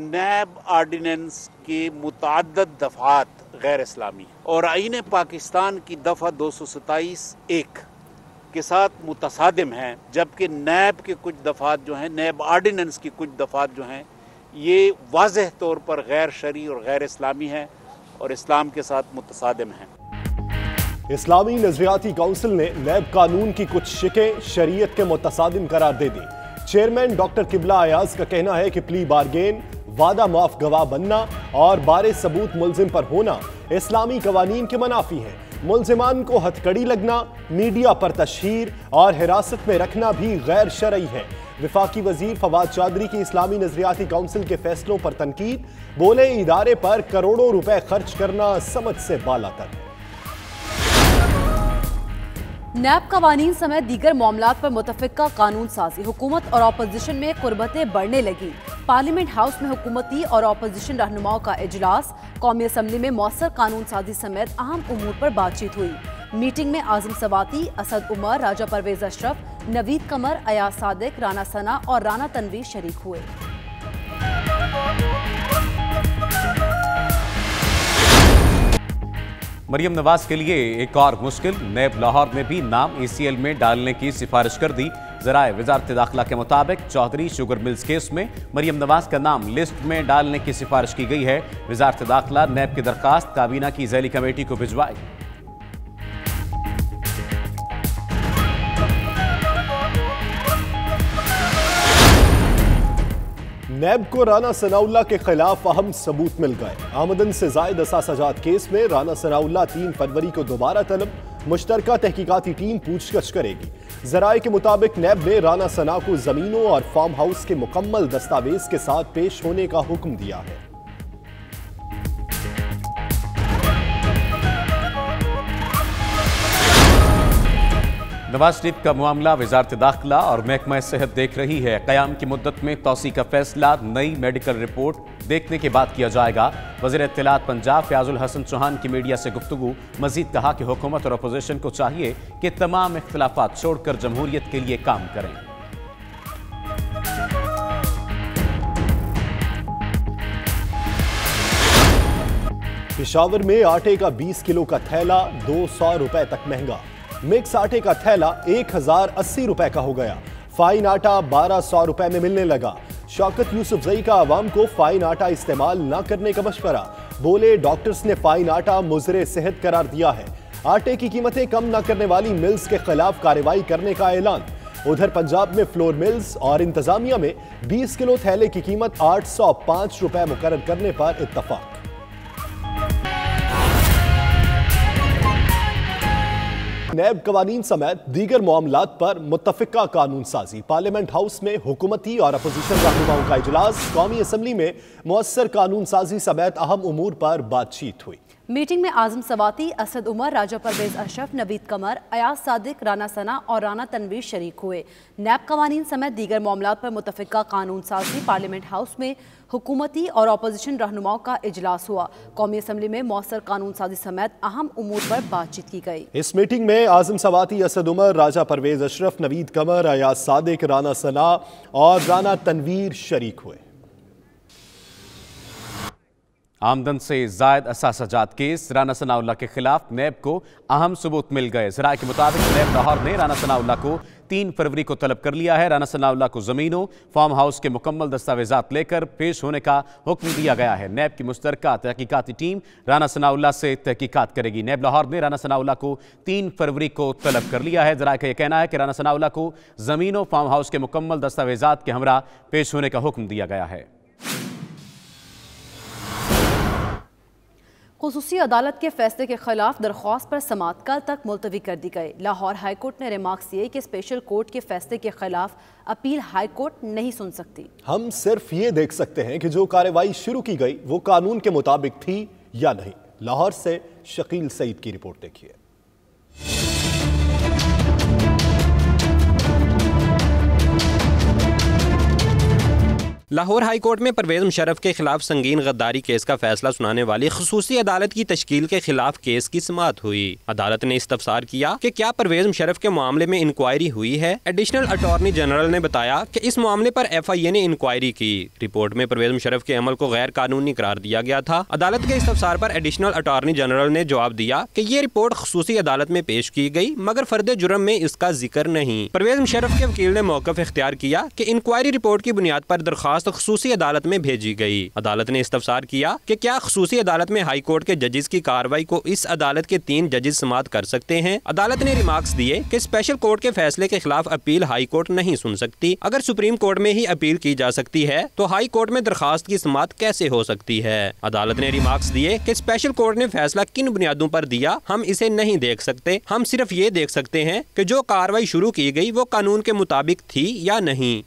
नैब ordnance की मुतअद्दिद दफ़ात गैर इस्लामी और आईन पाकिस्तान की दफ़ा 227(1) के साथ मुतसादिम हैं, जबकि नैब के कुछ दफ़ात जो हैं, नैब आर्डिनेंस की कुछ दफ़ात जो हैं, ये वाज़ेह तौर पर गैर शरई और गैर इस्लामी हैं और इस्लाम के साथ मुतसादिम हैं। इस्लामी नजरियाती काउंसिल ने नैब कानून की कुछ शिकें शरीयत के मुतसादिम करार दे दी। चेयरमैन डॉक्टर किबला अयाज का कहना है कि प्ली बारगेन, वादा माफ गवाह बनना और बारे सबूत मुल्जिम पर होना इस्लामी कवानीन के मनाफी हैं। मुल्जिमान को हथकड़ी लगना, मीडिया पर तशहीर और हिरासत में रखना भी गैर शरई है। विफाकी वजीर फवाद चौधरी की इस्लामी नजरियाती काउंसिल के फैसलों पर तनकीद, बोले इदारे पर करोड़ों रुपए खर्च करना समझ से बालातर है। नैब कवानीन समेत दीगर मामलात पर मुतफ़िका कानून साजी, हुकूमत और अपोजिशन में कुर्बतें बढ़ने लगी। पार्लियामेंट हाउस में हुकूमती और अपोजिशन रहनुमाओं का इजलास, कौमी असम्बली में मौसर कानून साजी समेत अहम उमूर पर बातचीत हुई। मीटिंग में आजम सवाती, असद उमर, राजा परवेज अशरफ, नवीद कमर, अयाज सादिक, राना सना और राना तनवीर शरीक हुए। मरियम नवाज के लिए एक और मुश्किल, नैब लाहौर ने भी नाम ECL में डालने की सिफारिश कर दी। ज़राए वजारत दाखिला के मुताबिक चौधरी शुगर मिल्स केस में मरियम नवाज का नाम लिस्ट में डालने की सिफारिश की गई है। वजारत दाखिला नैब की दरखास्त काबीना की ज़ैली कमेटी को भिजवाई। नैब को राना सनाउल्लाह के खिलाफ अहम सबूत मिल गए। आमदन से जायद असासजात केस में राना सनाउल्लाह 3 फरवरी को दोबारा तलब, मुश्तरका तहकीकाती टीम पूछताछ करेगी। जराए के मुताबिक नैब ने राना सना को जमीनों और फार्म हाउस के मुकम्मल दस्तावेज के साथ पेश होने का हुक्म दिया है। नवाज शरीफ का मामला वजारत दाखिला और महकमा सेहत देख रही है। क़याम की मुद्दत में तौसी का फैसला नई मेडिकल रिपोर्ट देखने के बाद किया जाएगा। वज़ीर इत्तलात पंजाब फ़याज़ुल हसन चौहान की मीडिया से गुफ्तगू, मजीद कहा कि हुकूमत और अपोजिशन को चाहिए कि तमाम इख्तिलाफात छोड़कर जमहूरियत के लिए काम करें। पेशावर में आटे का 20 किलो का थैला 200 रुपए तक महंगा। मिक्स आटे का थैला 1080 रुपए का हो गया। फाइन आटा 1200 रुपए में मिलने लगा। शौकत यूसुफजई का आवाम को फाइन आटा इस्तेमाल न करने का मशवरा, बोले डॉक्टर्स ने फाइन आटा मुज़रे सेहत करार दिया है। आटे की कीमतें कम न करने वाली मिल्स के खिलाफ कार्रवाई करने का ऐलान। उधर पंजाब में फ्लोर मिल्स और इंतजामिया में 20 किलो थैले की कीमत 805 रुपए मुकर्रर करने पर इत्तफाक। नैब कवानीन समेत दीगर मामलात पर मुत्तफिका कानून साजी, पार्लियामेंट हाउस में हुकूमती और अपोजिशन रहनुमाओं का इजलास, कौमी असम्बली में मौसर कानून साजी समेत अहम उमूर पर बातचीत हुई। मीटिंग में आजम सवाती, असद उमर, राजा परवेज अशरफ, नवीद कमर, अयाज सादिक, राना सना और राना तनवीर शरीक हुए। नैब कवानीन समेत दीगर मामलात पर मुत्तफिका कानून साजी, पार्लियामेंट हाउस में हुकूमती और अपोजिशन रहनुमाओं का इजलास हुआ। कौमी असम्बली में मौसर कानून साजी समेत अहम उमूर पर बातचीत की गई। इस मीटिंग में आजम सवाती, असद उमर, राजा परवेज अशरफ, नवीद कमर, अयाज सादिक, राना सना और राना तनवीर शरीक हुए। आमदन से जायद असासजात केस, राना सनाउल्लाह के खिलाफ नैब को अहम सबूत मिल गए। ज़राए के मुताबिक नैब लाहौर ने राना सनाउल्लाह को 3 फरवरी को तलब कर लिया है। राना सनाउल्लाह को जमीनों, फार्म हाउस के मुकम्मल दस्तावेजात लेकर पेश होने का हुक्म दिया गया है। नैब की मुश्तरका तहकीकाती टीम राना सनाउल्लाह से तहकीकात करेगी। नैब लाहौर ने राना सनाउल्लाह को 3 फरवरी को तलब कर लिया है। ज़राए का यह कहना है कि राना सनाउल्लाह को जमीनों, फार्म हाउस के मुकम्मल दस्तावेजात के हमरा पेश होने का हुक्म दिया गया है। खुसूसी अदालत के फैसले के खिलाफ दरख्वास्त पर समाअत कल तक मुलतवी कर दी गई। लाहौर हाई कोर्ट ने रिमार्क्स दिए कि स्पेशल कोर्ट के फैसले के खिलाफ अपील हाई कोर्ट नहीं सुन सकती। हम सिर्फ ये देख सकते हैं कि जो कार्रवाई शुरू की गई वो कानून के मुताबिक थी या नहीं। लाहौर से शकील सईद की रिपोर्ट देखिए। लाहौर हाई कोर्ट में परवेज मुशर्रफ के खिलाफ संगीन गद्दारी केस का फैसला सुनाने वाली खुसूसी अदालत की तश्कील के खिलाफ केस की समाअत हुई। अदालत ने इस्तफसार किया कि क्या परवेज मुशर्रफ के मामले में इंक्वायरी हुई है। एडिशनल अटॉर्नी जनरल ने बताया कि इस मामले पर FIA ने इंक्वायरी की। रिपोर्ट में परवेज मुशर्रफ के अमल को गैर कानूनी करार दिया गया था। अदालत के इस्तफसार पर एडिशनल अटॉर्नी जनरल ने जवाब दिया कि ये रिपोर्ट खुसूसी अदालत में पेश की गई, मगर फर्द जुर्म में इसका जिक्र नहीं। परवेज मुशर्रफ के वकील ने मौक़िफ़ इख्तियार किया कि इंक्वायरी रिपोर्ट की बुनियाद पर दरखास्त खुसूसी अदालत में भेजी गई। अदालत ने इस्तफसार किया कि क्या खुसूसी अदालत में हाई कोर्ट के जजेस की कार्रवाई को इस अदालत के 3 जजेस समाअत कर सकते हैं। अदालत ने रिमार्क्स दिए कि स्पेशल कोर्ट के फैसले के खिलाफ अपील हाई कोर्ट नहीं सुन सकती। अगर सुप्रीम कोर्ट में ही अपील की जा सकती है तो हाई कोर्ट में दरखास्त की समाअत कैसे हो सकती है। अदालत ने रिमार्क्स दिए कि स्पेशल कोर्ट ने फैसला किन बुनियादों पर दिया, हम इसे नहीं देख सकते। हम सिर्फ ये देख सकते हैं कि जो कार्रवाई शुरू की गई वो कानून के मुताबिक थी या नहीं।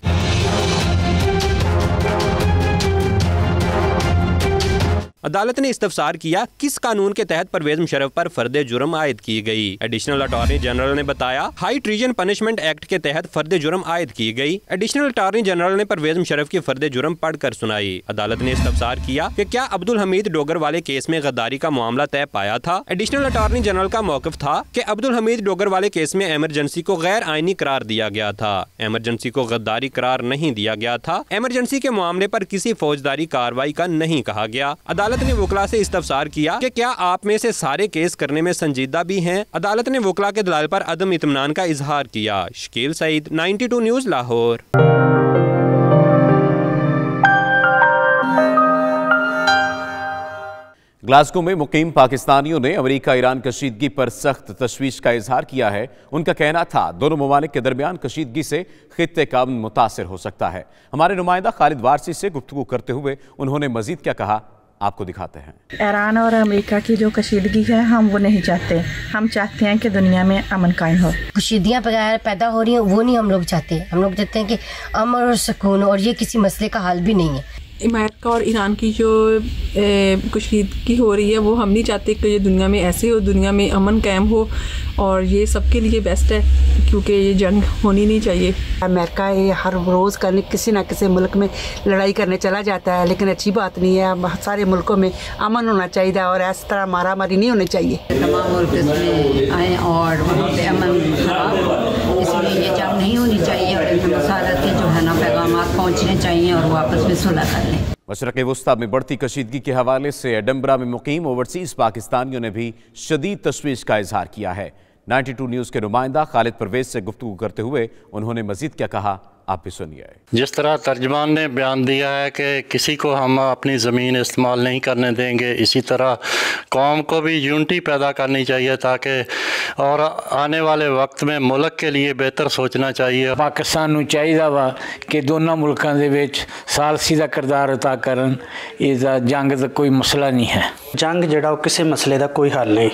अदालत ने इस्तफसार किया किस कानून के तहत परवेज मुशर्रफ पर फर्द जुर्म आयद की गई। एडिशनल अटॉर्नी जनरल ने बताया हाई ट्रीजन पनिशमेंट एक्ट के तहत फर्द जुर्म आयद की गई। एडिशनल अटॉर्नी जनरल ने परवेज मुशर्रफ की फर्द जुर्म पढ़कर सुनाई। अदालत ने इस्तफसार किया कि क्या अब्दुल हमीद डोगर वाले केस में गद्दारी का मामला तय पाया था। एडिशनल अटॉर्नी जनरल का मौक़िफ़ था कि अब्दुल हमीद डोगर वाले केस में एमरजेंसी को गैर आईनी करार दिया गया था। एमरजेंसी को गद्दारी करार नहीं दिया गया था। एमरजेंसी के मामले पर किसी फौजदारी कार्रवाई का नहीं कहा गया। अदालत ने वकला से इस्तफसार किया कि क्या आप में से सारे केस करने में संजीदा भी हैं। अदालत ने वकला के दलाल पर अदम इत्मीनान का इजहार किया। शकील सईद, 92 न्यूज़, लाहौर। ग्लासगो में मुकीम पाकिस्तानियों ने अमेरिका ईरान कशीदगी पर सख्त तशवीश का इजहार किया है। उनका कहना था दोनों ममालिक के दरमियान कशीदगी से खित्ते का अमन मुतासिर हो सकता है। हमारे नुमाइंदा खालिद वारसी से गुफ्तगू करते हुए उन्होंने मजीद क्या कहा, आपको दिखाते हैं। ईरान और अमेरिका की जो कशीदगी है हम वो नहीं चाहते। हम चाहते हैं कि दुनिया में अमन कायम हो। कशीदियाँ पैदा हो रही हैं वो नहीं हम लोग चाहते। हम लोग चाहते हैं कि अमन और सुकून, और ये किसी मसले का हल भी नहीं है। अमेरिका और ईरान की जो कशीदगी हो रही है वो हम नहीं चाहते कि ये दुनिया में ऐसे हो, दुनिया में अमन कायम हो, और ये सबके लिए बेस्ट है क्योंकि ये जंग होनी नहीं चाहिए। अमेरिका ये हर रोज़ किसी न किसी मुल्क में लड़ाई करने चला जाता है, लेकिन अच्छी बात नहीं है। बहुत सारे मुल्कों में अमन होना चाहिए और इस तरह मारामारी नहीं होनी चाहिए। तमाम मुल्क इसमें आए और वहाँ पे अमन खराब हो, इसलिए ये जंग नहीं होनी चाहिए और इनमें मसालत के जो है ना पैगामात पहुँचने चाहिए और वो आपस में सुलह कर लें। मशरक़ वुस्ता में बढ़ती कशीदगी के हवाले से एडम्बरा में मुकीम ओवरसीज़ पाकिस्तानियों ने भी शदीद तशवीश का इजहार किया है। 92 न्यूज़ के नुमाइंदा खालिद परवेज से गुफ्तगू करते हुए उन्होंने मजीद क्या कहा, आप भी सुनिए। जिस तरह तर्जमान ने बयान दिया है कि किसी को हम अपनी ज़मीन इस्तेमाल नहीं करने देंगे, इसी तरह कौम को भी यूनिटी पैदा करनी चाहिए ताकि और आने वाले वक्त में मुल्क के लिए बेहतर सोचना चाहिए। पाकिस्तान नूं चाहिदा वा कि दोनों मुल्कां दे विच सालसी दा किरदार अदा करन। इहदा जंग दा कोई मसला नहीं है। जंग जिहड़ा ओह किसी मसले दा कोई हल नहीं,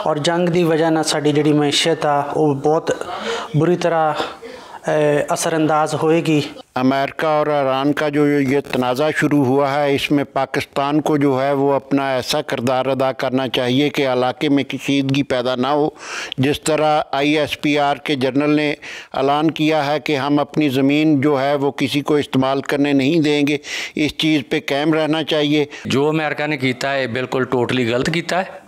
और जंग दी वजह नाल साडी जिहड़ी मैशियत आ ओह बहुत बुरी तरह असरअंदाज होएगी। अमेरिका और ईरान का जो ये तनाज़ा शुरू हुआ है, इसमें पाकिस्तान को जो है वो अपना ऐसा किरदार अदा करना चाहिए कि इलाके में कशीदगी पैदा ना हो। जिस तरह ISPR के जनरल ने ऐलान किया है कि हम अपनी ज़मीन जो है वो किसी को इस्तेमाल करने नहीं देंगे, इस चीज़ पे कायम रहना चाहिए। जो अमेरिका ने किया है बिल्कुल टोटली गलत किया है।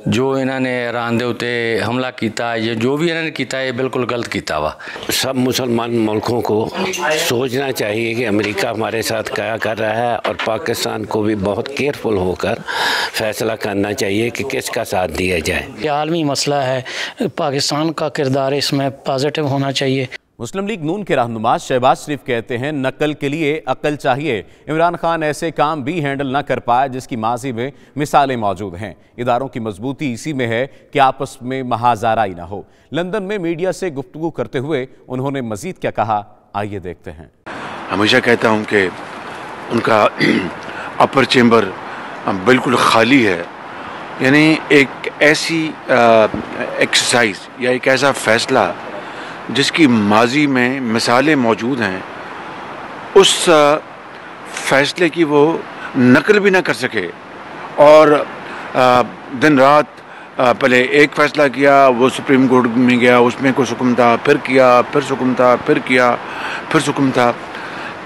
जो इन्होंने ईरान के उत्ते हमला किया, ये जो भी इन्होंने किया है बिल्कुल गलत किया वा। सब मुसलमान मुल्कों को सोचना चाहिए कि अमेरिका हमारे साथ क्या कर रहा है, और पाकिस्तान को भी बहुत केयरफुल होकर फैसला करना चाहिए कि किसका साथ दिया जाए। ये आलमी मसला है, पाकिस्तान का किरदार इसमें पॉजिटिव होना चाहिए। मुस्लिम लीग नून के रहनुमा शहबाज शरीफ कहते हैं नकल के लिए अक्ल चाहिए। इमरान खान ऐसे काम भी हैंडल न कर पाए जिसकी माजी में मिसालें मौजूद हैं। इदारों की मजबूती इसी में है कि आपस में महाजाराई ना हो। लंदन में मीडिया से गुफ्तगू करते हुए उन्होंने मजीद क्या कहा, आइए देखते हैं। हमेशा कहता हूँ कि उनका अपर चेम्बर बिल्कुल खाली है, यानी एक ऐसी एक्सरसाइज या एक ऐसा फैसला जिसकी माजी में मिसालें मौजूद हैं, उस फैसले की वो नकल भी ना कर सके और दिन रात पहले एक फ़ैसला किया, वो सुप्रीम कोर्ट में गया, उसमें कुछ हुक्म था, फिर किया, फिर हुक्म था, फिर किया, फिर हुक्म था।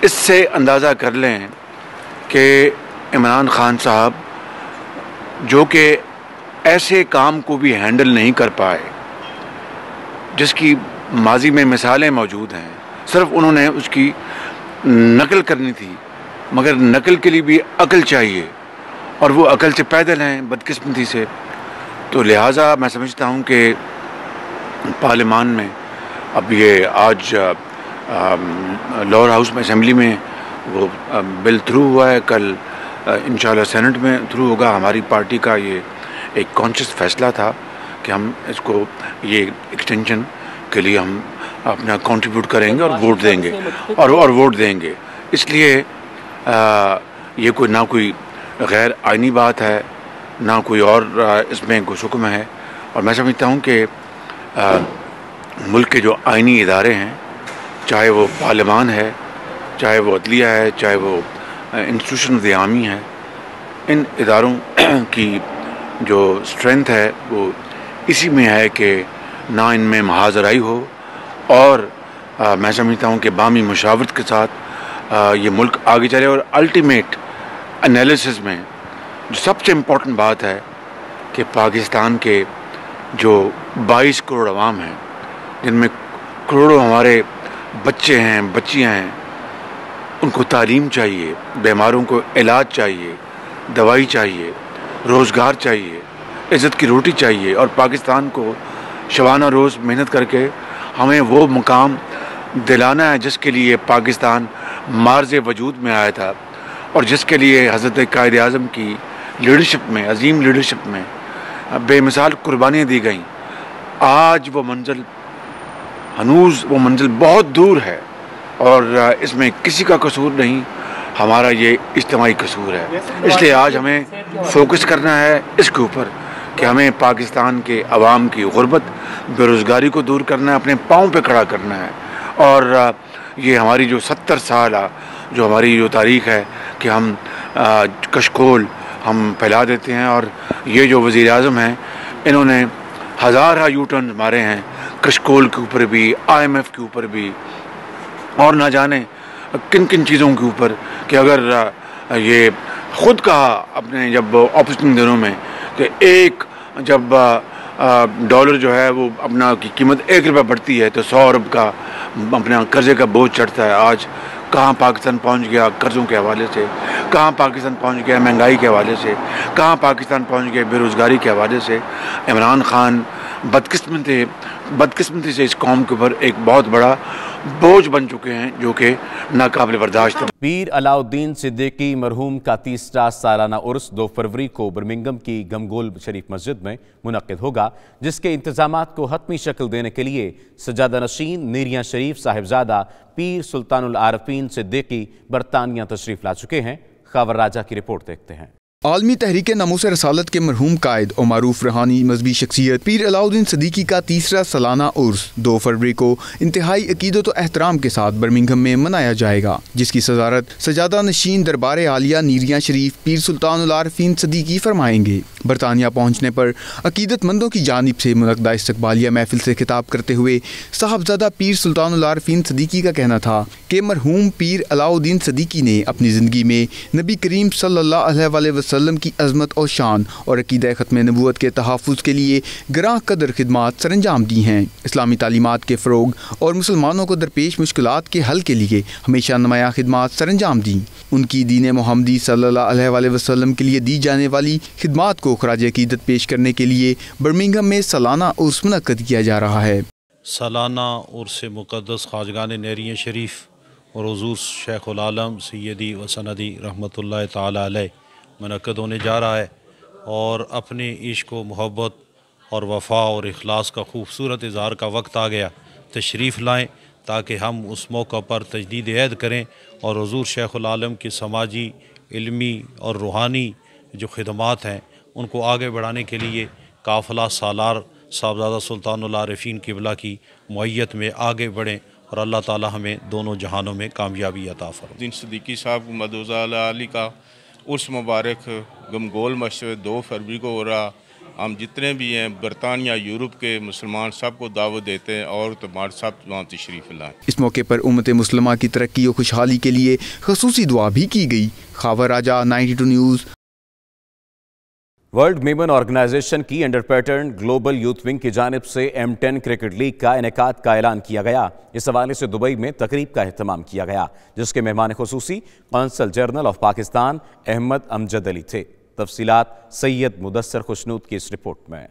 इससे अंदाज़ा कर लें कि इमरान खान साहब जो कि ऐसे काम को भी हैंडल नहीं कर पाए जिसकी माजी में मिसालें मौजूद हैं, सिर्फ उन्होंने उसकी नकल करनी थी, मगर नकल के लिए भी अकल चाहिए और वो अकल से पैदल हैं बदकिस्मती से। तो लिहाजा मैं समझता हूँ कि पार्लियामान में अब ये आज लोअर हाउस में असेंबली में वो बिल थ्रू हुआ है, कल इंशाल्लाह सेनेट में थ्रू होगा। हमारी पार्टी का ये एक कॉन्शियस फैसला था कि हम इसको ये एक्सटेंशन के लिए हम अपना कंट्रीब्यूट करेंगे और वोट देंगे और वोट देंगे। इसलिए ये कोई ना कोई गैर आइनी बात है, ना कोई और इसमें कुछ हुक्म है। और मैं समझता हूँ कि मुल्क के जो आइनी इदारे हैं, चाहे वो पार्लियामान है, चाहे वो अदलिया है, चाहे वो इंस्टीट्यूशन ऑफ द आर्मी है, इन इदारों की जो स्ट्रेंथ है वो इसी में है कि ना इनमें महाजराई हो और मैं समझता हूँ कि बामी मुशावरत के साथ ये मुल्क आगे चले। और अल्टीमेट एनालिसिस में जो सबसे इम्पोर्टेंट बात है कि पाकिस्तान के जो 22 करोड़ अवाम हैं, जिनमें करोड़ों हमारे बच्चे हैं, बच्चियाँ हैं, उनको तालीम चाहिए, बीमारों को इलाज चाहिए, दवाई चाहिए, रोज़गार चाहिए, इज़्ज़त की रोटी चाहिए। और पाकिस्तान को शबाना रोज़ मेहनत करके हमें वो मुकाम दिलाना है जिसके लिए पाकिस्तान मार्ज़ वजूद में आया था और जिसके लिए हज़रत कायद आज़म की लीडरशिप में, अजीम लीडरशिप में बेमिसाल कुर्बानियाँ दी गईं। आज वो मंजिल हनूज़ वो मंजिल बहुत दूर है और इसमें किसी का कसूर नहीं, हमारा ये इज्तिमाई कसूर है। इसलिए आज हमें फोकस करना है इसके ऊपर कि हमें पाकिस्तान के अवाम की गुर्बत, बेरोज़गारी को दूर करना है, अपने पाँव पे खड़ा करना है। और ये हमारी जो 70 साल जो हमारी जो तारीख़ है कि हम कशकोल हम फैला देते हैं। और ये जो वज़ीर आज़म हैं, इन्होंने हज़ार यू टर्न मारे हैं कशकोल के ऊपर भी, IMF के ऊपर भी, और ना जाने किन किन चीज़ों के ऊपर कि अगर ये ख़ुद कहा अपने जब ऑपोजिशन दिनों में कि एक जब डॉलर जो है वो अपना की कीमत 1 रुपये बढ़ती है तो 100 अरब का अपना कर्जे का बोझ चढ़ता है। आज कहाँ पाकिस्तान पहुँच गया कर्ज़ों के हवाले से, कहाँ पाकिस्तान पहुँच गया महंगाई के हवाले से, कहाँ पाकिस्तान पहुँच गया बेरोज़गारी के हवाले से। इमरान खान बदकिस्मती से इस कौम के ऊपर एक बहुत बड़ा बोझ बन चुके हैं जो कि नाकाबिल बर्दाश्त है। पीर अलाउद्दीन सिद्दीकी मरहूम का 3रा सालाना उर्स 2 फरवरी को बर्मिंघम की गमगोल शरीफ मस्जिद में मुनक्किद होगा, जिसके इंतजामात को हतमी शक्ल देने के लिए सजादा नशीन नीरिया शरीफ साहिबजादा पीर सुल्तानुल आरफीन सिद्दीकी बरतानिया तशरीफ ला चुके हैं। खबर राजा की रिपोर्ट देखते हैं। आलमी तहरीक नमूस रसालत के मरहूम कायद और मारूफ रूहानी मजहबी शख्सियत पीर अलाउद्दीन सिद्दीकी का 3रा सालाना उर्स 2 फरवरी को इंतहाई अकीदत और एहतराम के साथ बर्मिंघम में मनाया जाएगा, जिसकी सदारत सजादा नशीन दरबार आलिया नीरिया शरीफ पीर सुल्तानुल आरफीन सिद्दीकी फरमाएंगे। बरतानिया पहुँचने पर अकीदतमंदों की जानिब से मुनक्किदा इस्तकबालिया महफिल से खिताब करते हुए साहबजादा पीर सुल्तानुल आरफीन सिद्दीकी का कहना था कि मरहूम पीर अलाउद्दीन सिद्दीकी ने अपनी ज़िंदगी में नबी करीम सल्लल्लाहु अलैहि वसल्लम की अज़मत और शान और अक़ीदा ख़त्म नबूवत के तहफ़्फ़ुज़ के लिए गरां कदर खिदमात सरअंजाम दी हैं। इस्लामी तालीमात के फ़रोग और मुसलमानों को दरपेश मुश्किलात के हल के लिए हमेशा नुमायाँ खिदमात सरअंजाम दी। उनकी दीन मोहम्मदी सल्लल्लाहु अलैहि वसल्लम के लिए दी जाने वाली खिदमात को ख़राज अक़ीदत पेश करने के लिए बर्मिंघम में सालाना उर्स मुनक्किद किया जा रहा है। सालाना उर्स मुक़द्दस ख़ाजगान नेरिया शरीफ और हुज़ूर शेखुल आलम सैयदी व सनदी रहमतुल्लाह ताला अलैह मुनक्किद होने जा रहा है और अपने इश्क व मोहब्बत और वफ़ा और इखलास का खूबसूरत इज़हार का वक्त आ गया। तशरीफ़ लाएँ ताकि हम उस मौका पर तजदीद ऐद करें और हुज़ूर शेखुल आलम की समाजी, इल्मी और रूहानी जो खिदमात हैं उनको आगे बढ़ाने के लिए काफ़िला सालार साहबजादा सुल्तानुल आरफीन क़िबला की मुअय्यत में आगे बढ़ें और अल्लाह ताला हमें दोनों जहानों में कामयाबी अता फरमाए। सिद्दीकी साहब मदऊज़ा अली का उर्स मुबारक गमगोल मस्जिद 2 फरवरी को हो रहा। हम जितने भी हैं बरतानिया यूरोप के मुसलमान सबको दावत देते हैं और तो सब वहाँ तशरीफ़ लाएं। इस मौके पर उम्मत मुस्लिमा की तरक्की और खुशहाली के लिए ख़ुसूसी दुआ भी की गई। खावर राजा, 92 न्यूज़। वर्ल्ड मेमन ऑर्गेनाइजेशन की under pattern global youth wing की जानिब से M10 क्रिकेट लीग का इनेकाद का ऐलान किया गया। इस हवाले से दुबई में तकरीब का एहतमाम किया गया, जिसके मेहमान खुसूसी consul general of Pakistan Ahmad Amjad Ali थे। तफसीलात सैयद मुदस्सर खुशनूद की इस रिपोर्ट में।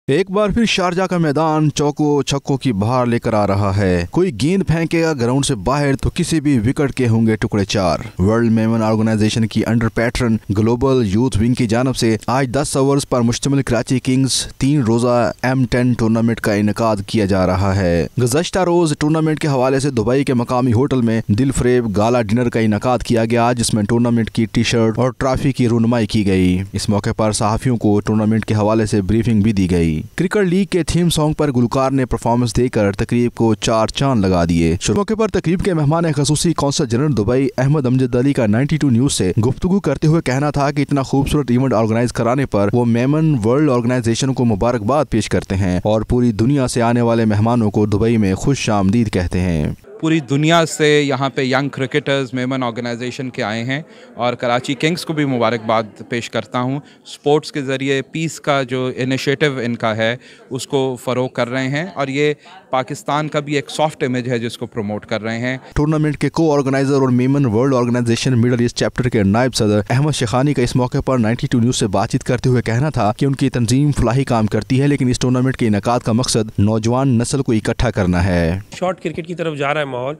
एक बार फिर शारजा का मैदान चौकों छक्कों की बहार लेकर आ रहा है। कोई गेंद फेंकेगा ग्राउंड से बाहर तो किसी भी विकेट के होंगे टुकड़े चार। वर्ल्ड मेमन ऑर्गेनाइजेशन की under pattern global youth wing की जानब से आज 10 ओवर्स पर मुश्तमिल कराची किंग्स 3 रोजा M10 टूर्नामेंट का इनेकाद किया जा रहा है। गुज़श्ता रोज टूर्नामेंट के हवाले से दुबई के मकामी होटल में दिल फरेब गाला डिनर का इनेकाद किया गया, जिसमें टूर्नामेंट की टी शर्ट और ट्रॉफी की रुनमाई की गई। इस मौके पर सहाफियों को टूर्नामेंट के हवाले से ब्रीफिंग भी दी गई। क्रिकेट लीग के थीम सॉन्ग पर गुलकार ने परफॉर्मेंस देकर तकरीब को 4 चांद लगा दिए। मौके पर तकरीब के मेहमान खसूसी consul general Dubai Ahmad Amjad Ali का 92 न्यूज से गुफ्तगू करते हुए कहना था कि इतना खूबसूरत इवेंट ऑर्गेनाइज कराने पर वो मेमन वर्ल्ड ऑर्गेनाइजेशन को मुबारकबाद पेश करते हैं और पूरी दुनिया से आने वाले मेहमानों को दुबई में खुश आमदीद कहते हैं। पूरी दुनिया से यहाँ पे यंग क्रिकेटर्स मेमन ऑर्गेनाइजेशन के आए हैं और कराची किंग्स को भी मुबारकबाद पेश करता हूँ। स्पोर्ट्स के ज़रिए पीस का जो इनिशिएटिव इनका है उसको फ़रोग कर रहे हैं और ये पाकिस्तान का भी एक सॉफ्ट इमेज है जिसको प्रमोट कर रहे हैं। टूर्नामेंट के को ऑर्गेनाइजर और Memon world organization Middle East chapter के नायब सदर अहमद शेखानी का इस मौके पर 92 न्यूज़ से बातचीत करते हुए कहना था कि उनकी तंजीम फलाही काम करती है, लेकिन इस टूर्नामेंट के इनेकाद का मकसद नौजवान नस्ल को इकट्ठा करना है। शॉर्ट क्रिकेट की तरफ जा रहा है माहौल,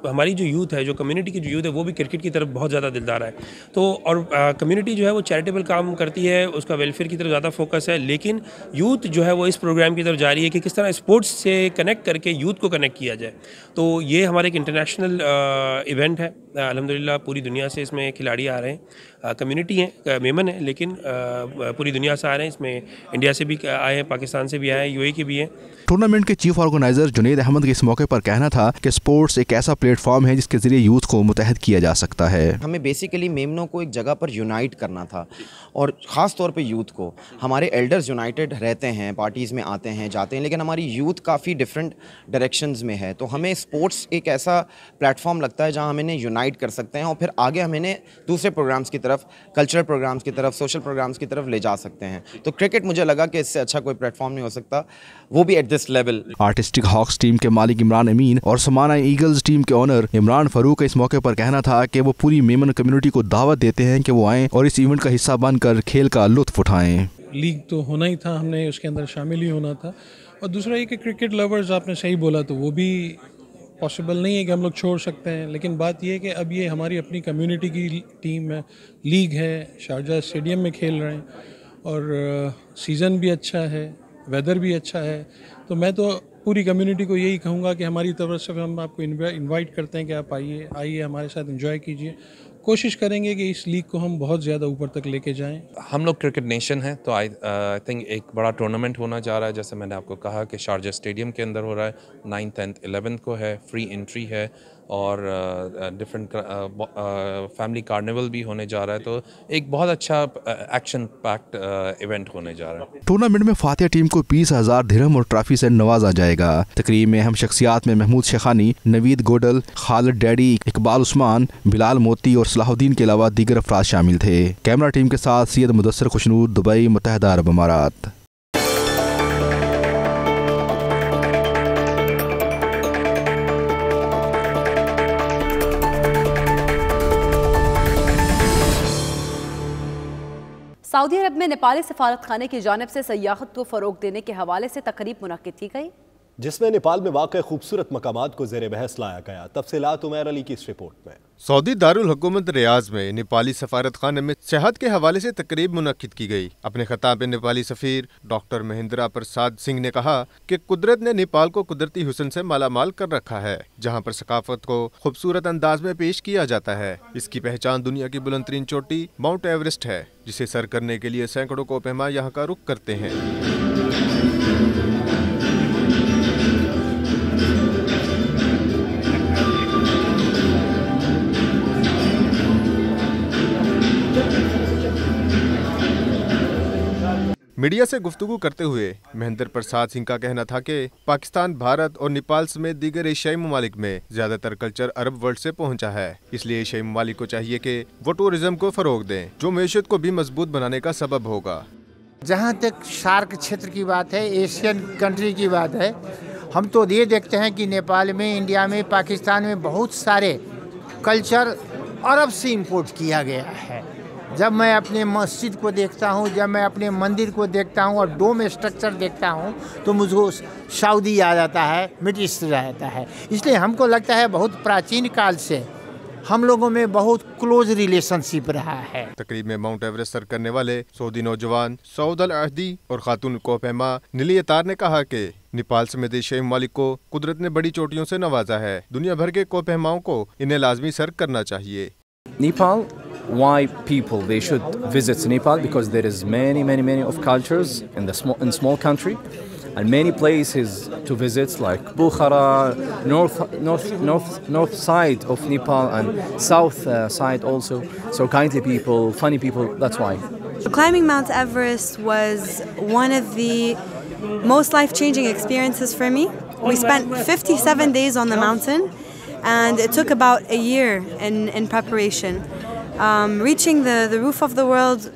हमारी जो यूथ है, जो कम्युनिटी की जो यूथ है वो भी क्रिकेट की तरफ बहुत ज़्यादा दिलदार है। तो और कम्युनिटी जो है वो चैरिटेबल काम करती है, उसका वेलफेयर की तरफ ज़्यादा फोकस है, लेकिन यूथ जो है वो इस प्रोग्राम की तरफ जा रही है कि किस तरह स्पोर्ट्स से कनेक्ट करके यूथ को कनेक्ट किया जाए। तो ये हमारे एक इंटरनेशनल इवेंट है। अल्हम्दुलिल्लाह पूरी दुनिया से इसमें खिलाड़ी आ रहे हैं, कम्युनिटी है, मेमन है, लेकिन पूरी दुनिया से आ रहे हैं। इसमें इंडिया से भी आए हैं, पाकिस्तान से भी आए हैं, UAE के भी हैं। टूर्नामेंट के चीफ ऑर्गेनाइजर जुनैद अहमद के इस मौके पर कहना था कि स्पोर्ट्स एक ऐसा प्लेटफॉर्म है जिसके जरिए यूथ को मुतहद किया जा सकता है। हमें बेसिकली मेमनों को एक जगह पर यूनाइट करना था और ख़ास तौर पे यूथ को। हमारे एल्डर्स यूनाइटेड रहते हैं, पार्टीज़ में आते हैं जाते हैं, लेकिन हमारी यूथ काफ़ी डिफरेंट डायरेक्शंस में है। तो हमें स्पोर्ट्स एक ऐसा प्लेटफॉर्म लगता है जहां हम इन्हें यूनाइट कर सकते हैं और फिर आगे हम इन्हें दूसरे प्रोग्राम्स की तरफ, कल्चरल प्रोग्राम्स की तरफ, सोशल प्रोग्राम्स की तरफ ले जा सकते हैं। तो क्रिकेट मुझे लगा कि इससे अच्छा कोई प्लेटफॉर्म नहीं हो सकता, वो भी at this level. Artistic Hawks team के मालिक इमरान अमीन और समाना ईगल्स टीम के ओनर इमरान फारूक का इस मौके पर कहना था कि वो पूरी मेमन कम्युनिटी को दावत देते हैं कि वो आएँ और इस इवेंट का हिस्सा बनकर खेल का लुत्फ उठाएं। लीग तो होना ही था, हमने उसके अंदर शामिल ही होना था। और दूसरा ये कि क्रिकेट लवर्स, आपने सही बोला, तो वो भी पॉसिबल नहीं है कि हम लोग छोड़ सकते हैं, लेकिन बात यह है कि अब ये हमारी अपनी कम्युनिटी की टीम है, लीग है, शारजा स्टेडियम में खेल रहे हैं और सीज़न भी अच्छा है, वेदर भी अच्छा है। तो मैं तो पूरी कम्युनिटी को यही कहूँगा कि हमारी तरफ से हम आपको इनवाइट करते हैं कि आप आइए हमारे साथ एंजॉय कीजिए। कोशिश करेंगे कि इस लीग को हम बहुत ज़्यादा ऊपर तक लेके जाएं। हम लोग क्रिकेट नेशन हैं, तो आई थिंक एक बड़ा टूर्नामेंट होना जा रहा है। जैसे मैंने आपको कहा कि शारजा स्टेडियम के अंदर हो रहा है, 9th, 10th, 11th को है, फ्री एंट्री है और डिफरेंट फैमिली कार्निवल भी होने जा रहा है। तो एक बहुत अच्छा एक्शन पैक्ड इवेंट होने जा रहा है। टूर्नामेंट में फातिहा टीम को 20,000 दिरहम और ट्रॉफी से नवाजा जाएगा। तकरीब में अहम शख्सियात में महमूद शेखानी, नवीद गोडल, खालिद डैडी, इकबाल उस्मान, बिलाल मोती और सलाहुद्दीन के अलावा दीगर अफराद शामिल थे। कैमरा टीम के साथ सैयद मुदस्सर खुशनूद, दुबई, मुत्तहिदा अरब अमारात। सऊदी अरब में नेपाली सफारत खाने की जानिब से सयाहत को फ़रोग देने के हवाले से तकरीब मुनक्किद की गई, जिसमें नेपाल में वाक़ खूबसूरत मकामात को ज़ेर बहस लाया गया। तफसीलात उमैर अली की इस रिपोर्ट में। सऊदी दारुल हुकूमत रियाज में नेपाली सफारत खाने में सेहत के हवाले से तकरीब मुनक्किद की गई। अपने खिताब में नेपाली सफ़ीर डॉक्टर महेंद्रा प्रसाद सिंह ने कहा कि कुदरत ने नेपाल को कुदरती हुस्न से मालामाल कर रखा है, जहाँ पर सकाफत को खूबसूरत अंदाज में पेश किया जाता है। इसकी पहचान दुनिया की बुलंदतरीन चोटी माउंट एवरेस्ट है, जिसे सर करने के लिए सैकड़ों कोपहमा यहाँ का रुख करते हैं। मीडिया से गुफ्तगू करते हुए महेंद्र प्रसाद सिंह का कहना था कि पाकिस्तान, भारत और नेपाल समेत दीगर एशियाई ममालिक में ज्यादातर कल्चर अरब वर्ल्ड से पहुंचा है। इसलिए एशियाई ममालिक को चाहिए कि वो टूरिज्म को फरोग दें, जो मईशत को भी मजबूत बनाने का सबब होगा। जहाँ तक सार्क क्षेत्र की बात है, एशियन कंट्री की बात है, हम तो ये देखते हैं कि नेपाल में, इंडिया में, पाकिस्तान में बहुत सारे कल्चर अरब से इंपोर्ट किया गया है। जब मैं अपने मस्जिद को देखता हूँ, जब मैं अपने मंदिर को देखता हूँ और डोम स्ट्रक्चर देखता हूँ तो मुझको सऊदी याद आता है, मिडिल ईस्ट याद आता है। इसलिए हमको लगता है बहुत प्राचीन काल से हम लोगों में बहुत क्लोज रिलेशनशिप रहा है। तकरीब में माउंट एवरेस्ट सर करने वाले सऊदी नौजवान सऊद अल अहदी और खातून कोहपैमा नीली अतार ने कहा कि नेपाल समेत एशियाई ममालिक को कुदरत ने बड़ी चोटियों से नवाजा है। दुनिया भर के कोहपैमाओं को इन्हें लाजमी सर करना चाहिए। Nepal, why people they should visit Nepal, because there is many of cultures in the small country and many places to visit like Bukhara, north side of Nepal and south side also. So kindly people, funny people, that's why. Climbing Mount Everest was one of the most life-changing experiences for me. We spent 57 days on the mountain and it took about a year in preparation. Reaching the roof of the world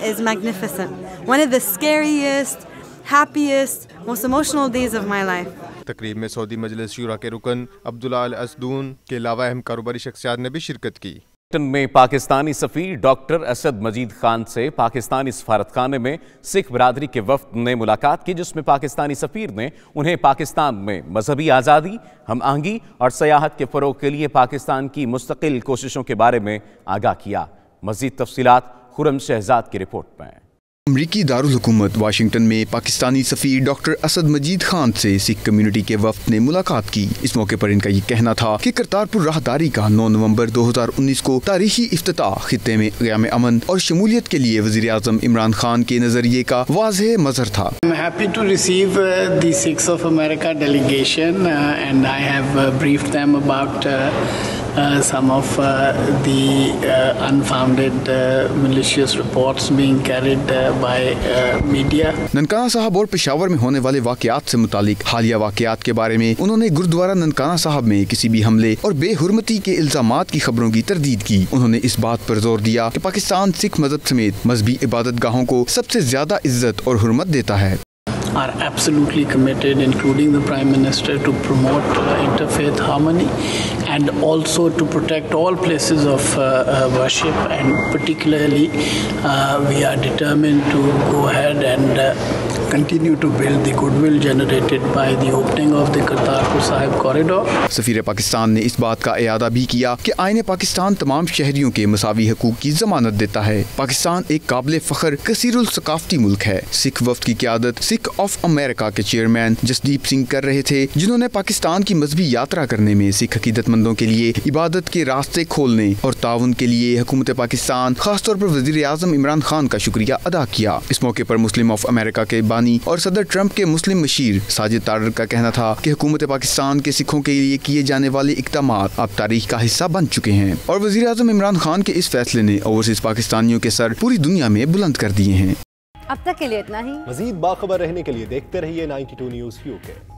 is magnificent. One of the scariest, happiest, most emotional days of my life. तकरीब में Saudi मजलिस शूरा के रुकन अब्दुल्ला अल असदून के अलावा अहम कारोबारी शख्सियात ने भी शिरकत की। में पाकिस्तानी सफीर डॉक्टर असद मजीद खान से पाकिस्तानी सफारतखाने में सिख बरादरी के वफ्द ने मुलाकात की, जिसमें पाकिस्तानी सफीर ने उन्हें पाकिस्तान में मजहबी आज़ादी, हम आहंगी और सयाहत के फ़रोग के लिए पाकिस्तान की मुस्तकिल कोशिशों के बारे में आगाह किया। मज़ीद तफसीलात खुरम शहजाद की रिपोर्ट में। अमरीकी दारुल हुकूमत वाशिंगटन में पाकिस्तानी सफीर डॉक्टर असद मजीद खान से सिख कम्युनिटी के वफ्द ने मुलाकात की। इस मौके पर इनका ये कहना था कि करतारपुर राहदारी का 9 नवंबर 2019 को तारीखी इफ्तिताह खित्ते में क़याम अमन और शमूलियत के लिए वज़ीर आज़म इमरान खान के नजरिए का वाज़ेह मज़हर था। I'm happy to receive the Sikhs of America delegation and I have briefed them about some of the unfounded malicious reports being carried by media. Nankana साहब और पेशावर में होने वाले वाक़यात से मुतालिक हालिया वाक़यात के बारे में उन्होंने गुरुद्वारा ननकाना साहब में किसी भी हमले और बेहुरमती के इल्जामात की खबरों की तरदीद की। उन्होंने इस बात पर जोर दिया कि पाकिस्तान सिख मजहब समेत मजहबी इबादत गाहों को सबसे ज्यादा इज्जत और हुर्मत देता है। Are absolutely committed, including the Prime Minister, to promote interfaith harmony and also to protect all places of worship, and particularly we are determined to go ahead and continue to build the goodwill generated by the opening of the Kartarpur Sahib corridor. सफीर Pakistan ने इस बात का इयादा भी किया कि आईन पाकिस्तान तमाम शहरियों के मसावी हकूक की जमानत देता है। पाकिस्तान एक काबिल फख्र कसीरुल सकाफती मुल्क है। सिख वफ्द की क़यादत सिख ऑफ अमेरिका के चेयरमैन जसदीप सिंह कर रहे थे, जिन्होंने पाकिस्तान की मजहबी यात्रा करने में सिख अकीदतमंदों के लिए इबादत के रास्ते खोलने और ताउन के लिए हुकूमत पाकिस्तान खासतौर पर वज़ीर आज़म इमरान खान का शुक्रिया अदा किया। इस मौके पर मुस्लिम ऑफ अमेरिका के बानी और सदर ट्रंप के मुस्लिम मशीर साजिद तारर का कहना था कि हुकूमत पाकिस्तान के सिखों के लिए किए जाने वाले इक़दामात अब तारीख का हिस्सा बन चुके हैं और वज़ीर आज़म इमरान खान के इस फैसले ने ओवरसीज पाकिस्तानियों के सर पूरी दुनिया में बुलंद कर दिए हैं। अब तक के लिए इतना ही। मज़ीद बाखबर रहने के लिए देखते रहिए 92 न्यूज़ UK।